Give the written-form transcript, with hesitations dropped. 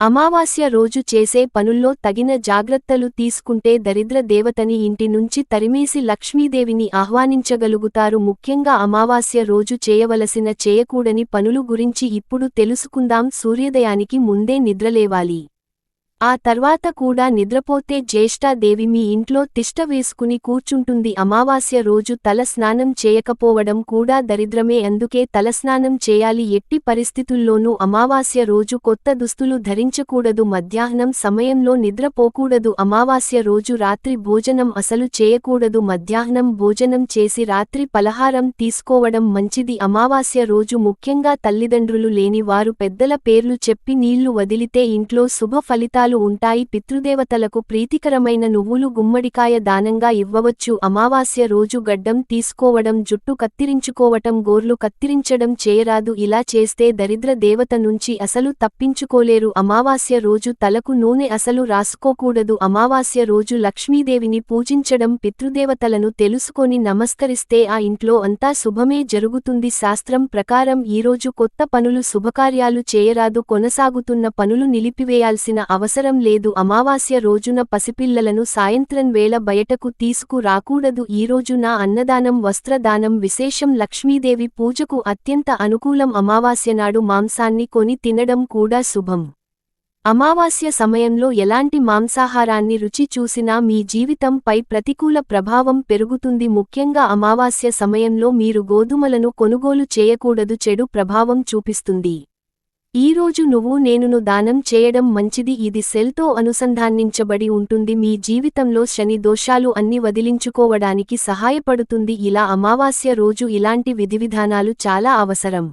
అమావాస్య రోజు చేసే పనుల్లో తగిన జాగ్రత్తలు తీసుకుంటే దరిద్ర దేవతని ఇంటి నుంచి తరిమేసి లక్ష్మీదేవిని ఆహ్వానించగలుగుతారు. ముఖ్యంగా అమావాస్య రోజు చేయవలసిన చేయకూడని పనులు గురించి ఇప్పుడు తెలుసుకుందాం. సూర్యోదయానికి ముందే నిద్రలేవాలి. ఆ తర్వాత కూడా నిద్రపోతే జ్యేష్ఠాదేవి మీ ఇంట్లో తిష్ట వేసుకుని కూర్చుంటుంది. అమావాస్య రోజు తల స్నానం చేయకపోవడం కూడా దరిద్రమే. అందుకే తలస్నానం చేయాలి. ఎట్టి పరిస్థితుల్లోనూ అమావాస్య రోజు కొత్త దుస్తులు ధరించకూడదు. మధ్యాహ్నం సమయంలో నిద్రపోకూడదు. అమావాస్య రోజు రాత్రి భోజనం అసలు చేయకూడదు. మధ్యాహ్నం భోజనం చేసి రాత్రి పలహారం తీసుకోవడం మంచిది. అమావాస్య రోజు ముఖ్యంగా తల్లిదండ్రులు లేని వారు పెద్దల పేర్లు చెప్పి నీళ్లు వదిలితే ఇంట్లో శుభ ఫలితాలు ఉంటాయి. పితృదేవతలకు ప్రీతికరమైన నువ్వులు గుమ్మడికాయ దానంగా ఇవ్వవచ్చు. అమావాస్య రోజు గడ్డం తీసుకోవడం, జుట్టు కత్తిరించుకోవటం, గోర్లు కత్తిరించడం చేయరాదు. ఇలా చేస్తే దరిద్ర దేవత నుంచి అసలు తప్పించుకోలేరు. అమావాస్య రోజు తలకు నూనె అసలు రాసుకోకూడదు. అమావాస్య రోజు లక్ష్మీదేవిని పూజించడం, పితృదేవతలను తెలుసుకొని నమస్కరిస్తే ఆ ఇంట్లో అంతా శుభమే జరుగుతుంది. శాస్త్రం ప్రకారం ఈరోజు కొత్త పనులు, శుభకార్యాలు చేయరాదు. కొనసాగుతున్న పనులు నిలిపివేయాల్సిన అవసరం లేదు. అమావాస్య రోజున పసిపిల్లలను సాయంత్రం వేళ బయటకు తీసుకు రాకూడదు. ఈరోజు నా అన్నదానం, వస్త్రదానం విశేషం. లక్ష్మీదేవి పూజకు అత్యంత అనుకూలం. అమావాస్య నాడు మాంసాన్ని కొని తినడం కూడా శుభం. అమావాస్య సమయంలో ఎలాంటి మాంసాహారాన్ని రుచి చూసినా మీ జీవితంపై ప్రతికూల ప్రభావం పెరుగుతుంది. ముఖ్యంగా అమావాస్య సమయంలో మీరు గోధుమలను కొనుగోలు చేయకూడదు. చెడు ప్రభావం చూపిస్తుంది. ఈరోజు నువ్వు నేనును దానం చేయడం మంచిది. ఇది సెల్తో అనుసంధానించబడి ఉంటుంది. మీ జీవితంలో శని దోషాలు అన్ని వదిలించుకోవడానికి సహాయపడుతుంది. ఇలా అమావాస్య రోజు ఇలాంటి విధివిధానాలు చాలా అవసరం.